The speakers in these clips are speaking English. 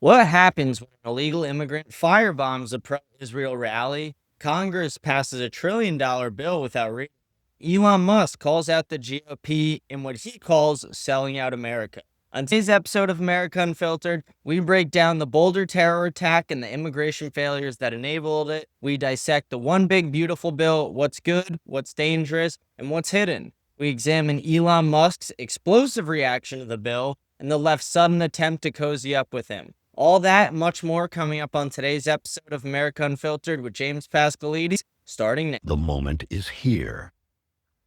What happens when an illegal immigrant firebombs a pro-Israel rally? Congress passes $1 trillion bill without reading. Elon Musk calls out the GOP in what he calls selling out America. On today's episode of America Unfiltered, we break down the Boulder terror attack and the immigration failures that enabled it. We dissect the one big beautiful bill, what's good, what's dangerous, and what's hidden. We examine Elon Musk's explosive reaction to the bill and the left's sudden attempt to cozy up with him. All that and much more coming up on today's episode of America Unfiltered with James Pascalides, starting now. The moment is here.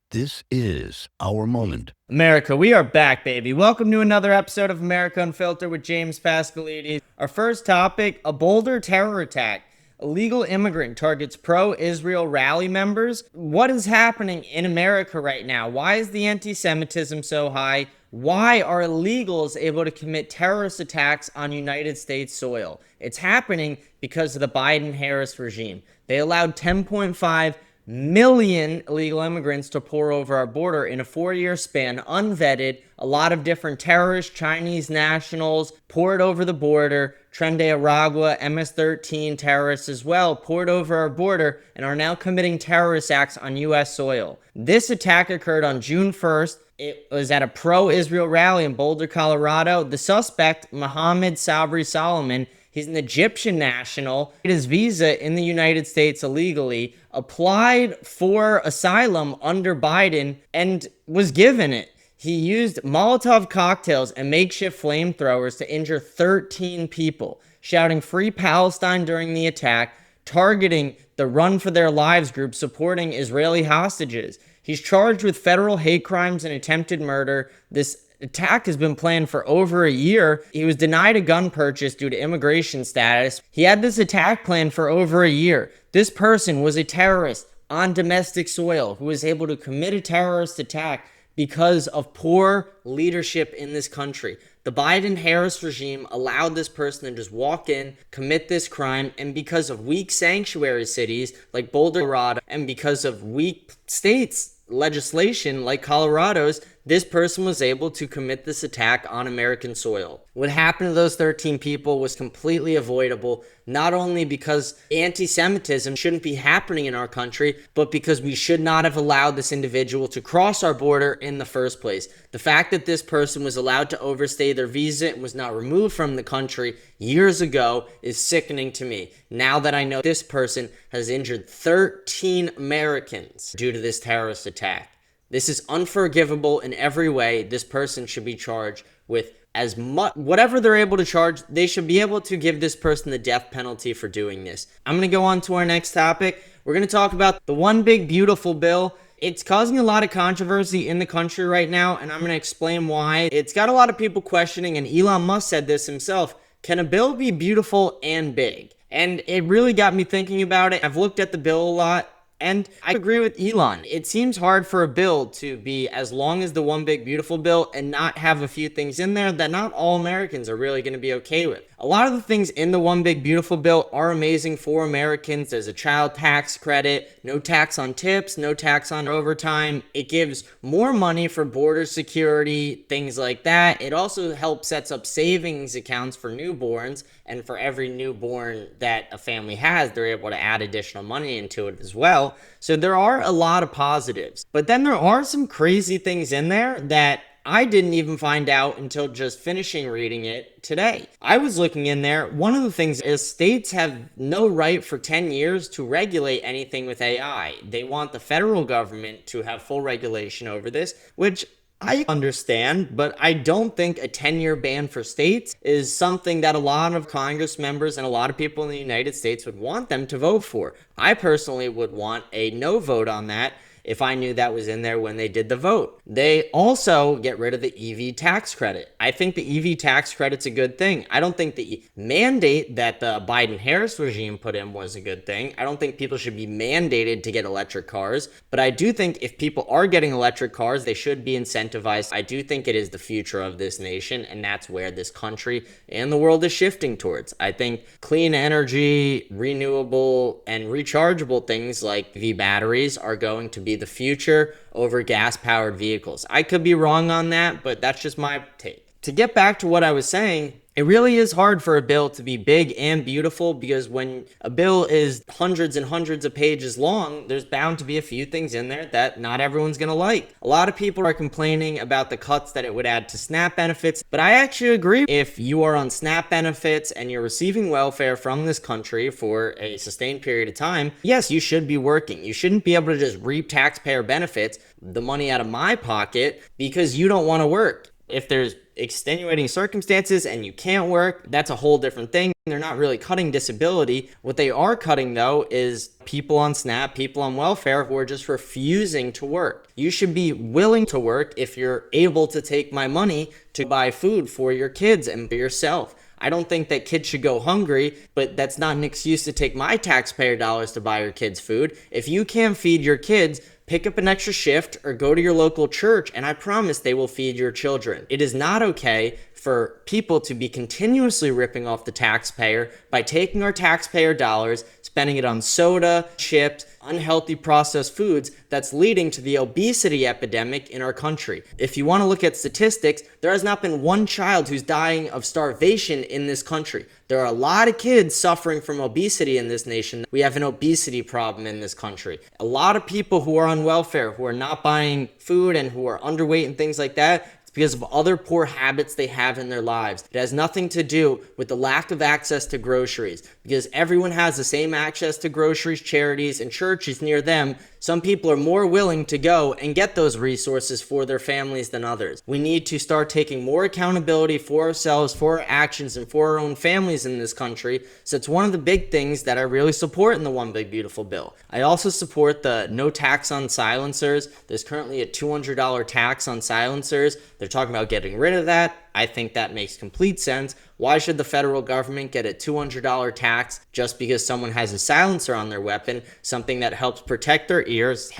This is our moment. America, we are back, baby. Welcome to another episode of America Unfiltered with James Pascalides. Our first topic, a Boulder terror attack. Illegal immigrant targets pro-Israel rally members. What is happening in America right now? Why is the anti-Semitism so high? Why are illegals able to commit terrorist attacks on United States soil? It's happening because of the Biden-Harris regime. They allowed 10.5 million illegal immigrants to pour over our border in a 4-year span, unvetted. A lot of different terrorists, Chinese nationals poured over the border. Tren de Aragua, MS-13 terrorists as well poured over our border and are now committing terrorist acts on U.S. soil. This attack occurred on June 1st. It was at a pro-Israel rally in Boulder, Colorado. The suspect, Mohammed Sabri Solomon, he's an Egyptian national, had his visa in the United States illegally, applied for asylum under Biden, and was given it. He used Molotov cocktails and makeshift flamethrowers to injure 13 people, shouting "Free Palestine" during the attack, targeting the Run for Their Lives group supporting Israeli hostages. He's charged with federal hate crimes and attempted murder. This attack has been planned for over a year. He was denied a gun purchase due to immigration status. He had this attack planned for over a year. This person was a terrorist on domestic soil who was able to commit a terrorist attack because of poor leadership in this country. The Biden-Harris regime allowed this person to just walk in, commit this crime, and because of weak sanctuary cities like Boulder, Colorado, and because of weak states legislation like Colorado's, this person was able to commit this attack on American soil. What happened to those 13 people was completely avoidable, not only because anti-Semitism shouldn't be happening in our country, but because we should not have allowed this individual to cross our border in the first place. The fact that this person was allowed to overstay their visa and was not removed from the country years ago is sickening to me. Now that I know this person has injured 13 Americans due to this terrorist attack. This is unforgivable in every way. This person should be charged with as much, whatever they're able to charge, they should be able to give this person the death penalty for doing this. I'm going to go on to our next topic. We're going to talk about the one big beautiful bill. It's causing a lot of controversy in the country right now, and I'm going to explain why. It's got a lot of people questioning, and Elon Musk said this himself. Can a bill be beautiful and big? And it really got me thinking about it. I've looked at the bill a lot. And I agree with Elon. It seems hard for a bill to be as long as the one big beautiful bill and not have a few things in there that not all Americans are really going to be okay with. A lot of the things in the one big beautiful bill are amazing for Americans. There's a child tax credit, no tax on tips, no tax on overtime. It gives more money for border security, things like that. It also helps sets up savings accounts for newborns, and for every newborn that a family has, they're able to add additional money into it as well. So there are a lot of positives. But then there are some crazy things in there that I didn't even find out until just finishing reading it today. I was looking in there. One of the things is states have no right for 10 years to regulate anything with AI. They want the federal government to have full regulation over this, which I understand, but I don't think a 10-year ban for states is something that a lot of Congress members and a lot of people in the United States would want them to vote for. I personally would want a no vote on that if I knew that was in there when they did the vote. They also get rid of the EV tax credit. I think the EV tax credit's a good thing. I don't think the mandate that the Biden-Harris regime put in was a good thing. I don't think people should be mandated to get electric cars, but I do think if people are getting electric cars, they should be incentivized. I do think it is the future of this nation, and that's where this country and the world is shifting towards. I think clean energy, renewable, and rechargeable things like EV batteries are going to be the future over gas-powered vehicles. I could be wrong on that, but that's just my take. To get back to what I was saying, it really is hard for a bill to be big and beautiful, because when a bill is hundreds and hundreds of pages long, there's bound to be a few things in there that not everyone's going to like. A lot of people are complaining about the cuts that it would add to SNAP benefits, but I actually agree. If you are on SNAP benefits and you're receiving welfare from this country for a sustained period of time, yes, you should be working. You shouldn't be able to just reap taxpayer benefits, the money out of my pocket, because you don't want to work. If there's extenuating circumstances and you can't work, that's a whole different thing. They're not really cutting disability. What they are cutting, though, is people on SNAP, people on welfare who are just refusing to work. You should be willing to work if you're able to take my money to buy food for your kids and for yourself. I don't think that kids should go hungry, but that's not an excuse to take my taxpayer dollars to buy your kids food. If you can't feed your kids, pick up an extra shift or go to your local church, and I promise they will feed your children. It is not okay for people to be continuously ripping off the taxpayer by taking our taxpayer dollars, spending it on soda, chips, unhealthy processed foods that's leading to the obesity epidemic in our country. If you want to look at statistics, there has not been one child who's dying of starvation in this country. There are a lot of kids suffering from obesity in this nation. We have an obesity problem in this country. A lot of people who are on welfare, who are not buying food and who are underweight and things like that, because of other poor habits they have in their lives. It has nothing to do with the lack of access to groceries, because everyone has the same access to groceries, charities, and churches near them. Some people are more willing to go and get those resources for their families than others. We need to start taking more accountability for ourselves, for our actions, and for our own families in this country. So it's one of the big things that I really support in the One Big Beautiful Bill. I also support the no tax on silencers. There's currently a $200 tax on silencers. They're talking about getting rid of that. I think that makes complete sense. Why should the federal government get a $200 tax just because someone has a silencer on their weapon, something that helps protect their ears,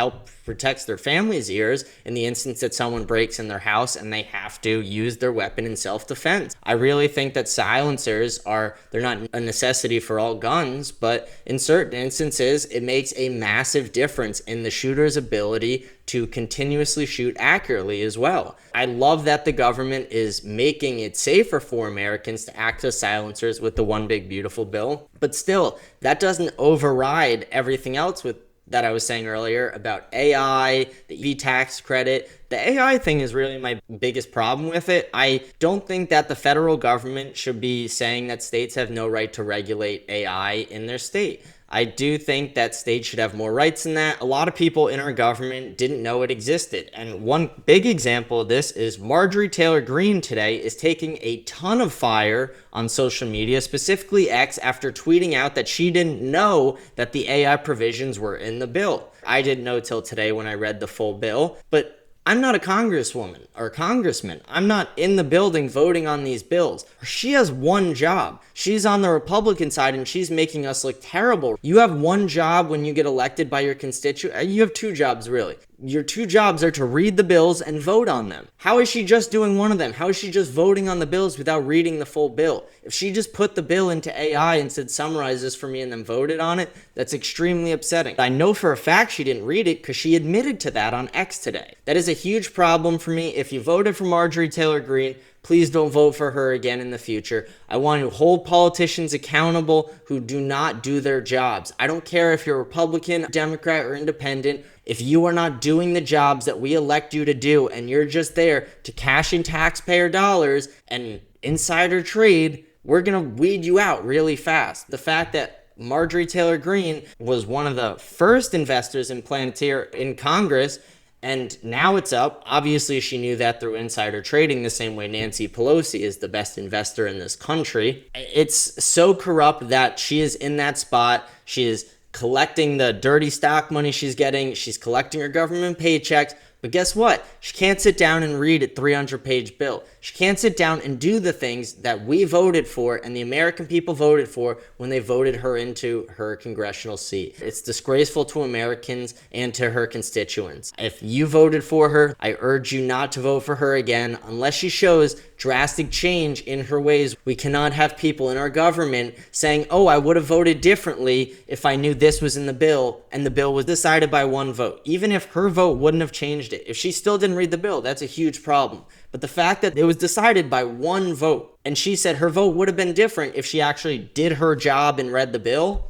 protects their family's ears in the instance that someone breaks in their house and they have to use their weapon in self-defense? I really think that silencers they're not a necessity for all guns, but in certain instances, it makes a massive difference in the shooter's ability to continuously shoot accurately as well. I love that the government is making it safer for Americans to access silencers with the One Big Beautiful Bill, but still, that doesn't override everything else that I was saying earlier about AI, the EV tax credit. The AI thing is really my biggest problem with it. I don't think that the federal government should be saying that states have no right to regulate AI in their state. I do think that states should have more rights in that. A lot of people in our government didn't know it existed. And one big example of this is Marjorie Taylor Greene today is taking a ton of fire on social media, specifically X, after tweeting out that she didn't know that the AI provisions were in the bill. I didn't know till today when I read the full bill, but I'm not a congresswoman or congressman. I'm not in the building voting on these bills. She has one job. She's on the Republican side and she's making us look terrible. You have one job when you get elected by your constituent. You have two jobs, really. Your two jobs are to read the bills and vote on them. How is she just doing one of them? How is she just voting on the bills without reading the full bill? If she just put the bill into AI and said, summarize this for me, and then voted on it, that's extremely upsetting. I know for a fact she didn't read it because she admitted to that on X today. That is a huge problem for me. If you voted for Marjorie Taylor Greene, please don't vote for her again in the future. I want to hold politicians accountable who do not do their jobs. I don't care if you're Republican, Democrat, or Independent. If you are not doing the jobs that we elect you to do and you're just there to cash in taxpayer dollars and insider trade, we're going to weed you out really fast. The fact that Marjorie Taylor Greene was one of the first investors in Planeteer in Congress, and now it's up. Obviously, she knew that through insider trading, the same way Nancy Pelosi is the best investor in this country. It's so corrupt that she is in that spot. She is collecting the dirty stock money she's getting. She's collecting her government paychecks. But guess what? She can't sit down and read a 300-page bill. She can't sit down and do the things that we voted for and the American people voted for when they voted her into her congressional seat. It's disgraceful to Americans and to her constituents. If you voted for her, I urge you not to vote for her again unless she shows drastic change in her ways. We cannot have people in our government saying, oh, I would have voted differently if I knew this was in the bill and the bill was decided by one vote. Even if her vote wouldn't have changed it, if she still didn't read the bill, that's a huge problem. But the fact that it was decided by one vote, and she said her vote would have been different if she actually did her job and read the bill.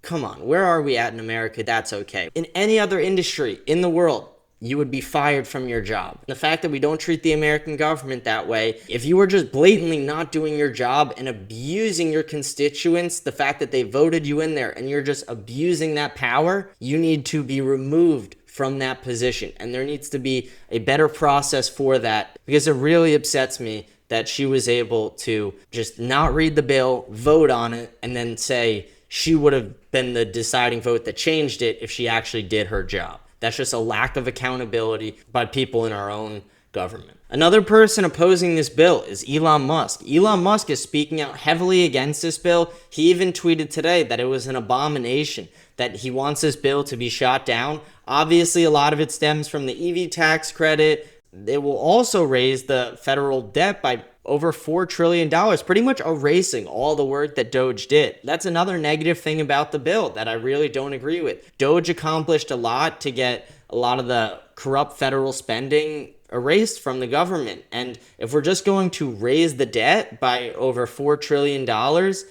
Come on, where are we at in America? That's okay. In any other industry in the world, you would be fired from your job. The fact that we don't treat the American government that way, if you were just blatantly not doing your job and abusing your constituents, the fact that they voted you in there and you're just abusing that power, you need to be removed from that position. And there needs to be a better process for that, because it really upsets me that she was able to just not read the bill, vote on it, and then say she would have been the deciding vote that changed it if she actually did her job. That's just a lack of accountability by people in our own government. Another person opposing this bill is Elon Musk. Elon Musk is speaking out heavily against this bill. He even tweeted today that it was an abomination, that he wants this bill to be shot down. Obviously, a lot of it stems from the EV tax credit. It will also raise the federal debt by over $4 trillion, pretty much erasing all the work that Doge did. That's another negative thing about the bill that I really don't agree with. Doge accomplished a lot to get a lot of the corrupt federal spending erased from the government. And if we're just going to raise the debt by over $4 trillion,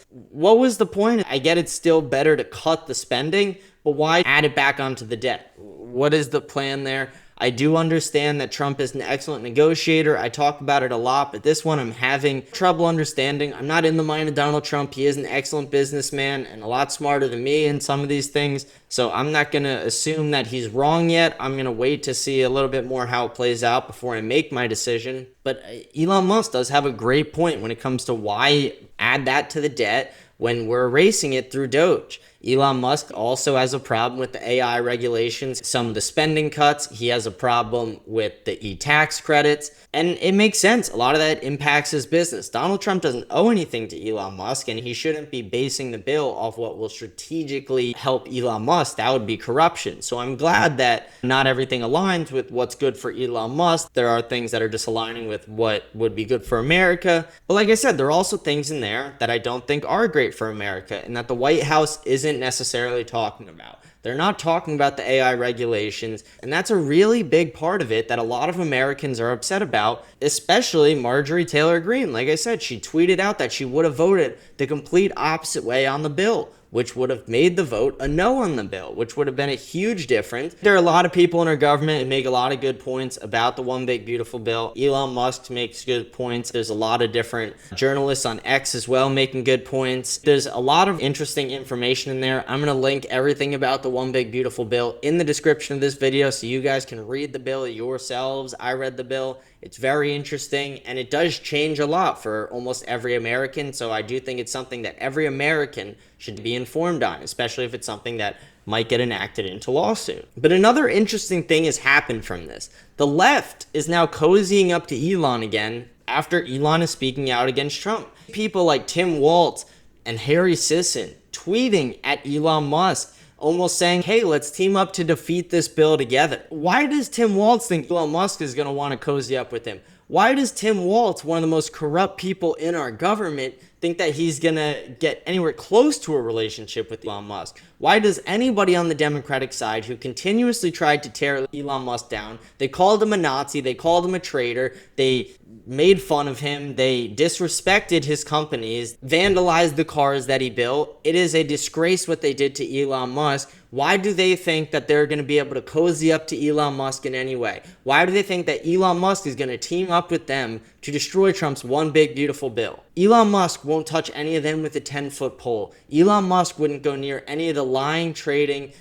what was the point? I get it's still better to cut the spending, but why add it back onto the debt? What is the plan there? I do understand that Trump is an excellent negotiator. I talk about it a lot, but this one I'm having trouble understanding. I'm not in the mind of Donald Trump. He is an excellent businessman and a lot smarter than me in some of these things. So I'm not going to assume that he's wrong yet. I'm going to wait to see a little bit more how it plays out before I make my decision. But Elon Musk does have a great point when it comes to why add that to the debt when we're erasing it through Doge. Elon Musk also has a problem with the AI regulations, some of the spending cuts. He has a problem with the e-tax credits, and it makes sense. A lot of that impacts his business. Donald Trump doesn't owe anything to Elon Musk, and he shouldn't be basing the bill off what will strategically help Elon Musk. That would be corruption. So I'm glad that not everything aligns with what's good for Elon Musk. There are things that are just aligning with what would be good for America. But like I said, there are also things in there that I don't think are great for America, and that the White House isn't necessarily talking about. They're not talking about the AI regulations, and that's a really big part of it that a lot of Americans are upset about, especially Marjorie Taylor Greene. Like I said, she tweeted out that she would have voted the complete opposite way on the bill, which would have made the vote a no on the bill, which would have been a huge difference. There are a lot of people in our government who make a lot of good points about the One Big Beautiful Bill. Elon Musk makes good points. There's a lot of different journalists on X as well making good points. There's a lot of interesting information in there. I'm gonna link everything about the One Big Beautiful Bill in the description of this video so you guys can read the bill yourselves. I read the bill. It's very interesting, and it does change a lot for almost every American, so I do think it's something that every American should be informed on, especially if it's something that might get enacted into lawsuit. But another interesting thing has happened from this. The left is now cozying up to Elon again after Elon is speaking out against Trump. People like Tim Walz and Harry Sisson tweeting at Elon Musk, almost saying, hey, let's team up to defeat this bill together. Why does Tim Walz think Elon Musk is going to want to cozy up with him? Why does Tim Walz, one of the most corrupt people in our government, think that he's going to get anywhere close to a relationship with Elon Musk? Why does anybody on the Democratic side who continuously tried to tear Elon Musk down, they called him a Nazi, they called him a traitor, they made fun of him, they disrespected his companies, vandalized the cars that he built. It is a disgrace what they did to Elon Musk. Why do they think that they're going to be able to cozy up to Elon Musk in any way? Why do they think that Elon Musk is going to team up with them to destroy Trump's One Big Beautiful Bill? Elon Musk won't touch any of them with a 10-foot pole. Elon Musk wouldn't go near any of the lying, trading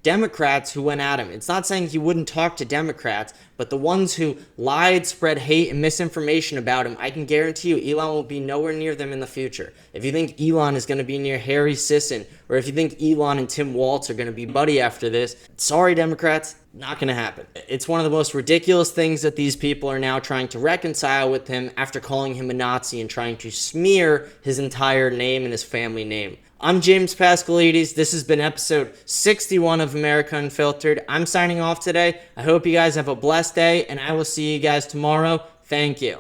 Democrats who went at him. It's not saying he wouldn't talk to Democrats, but the ones who lied, spread hate and misinformation about him, I can guarantee you Elon will be nowhere near them in the future. If you think Elon is going to be near Harry Sisson, or if you think Elon and Tim Walz are going to be buddy after this, sorry Democrats, not going to happen. It's one of the most ridiculous things that these people are now trying to reconcile with him after calling him a Nazi and trying to smear his entire name and his family name. I'm James Pascalides. This has been episode 61 of America Unfiltered. I'm signing off today. I hope you guys have a blessed day, and I will see you guys tomorrow. Thank you.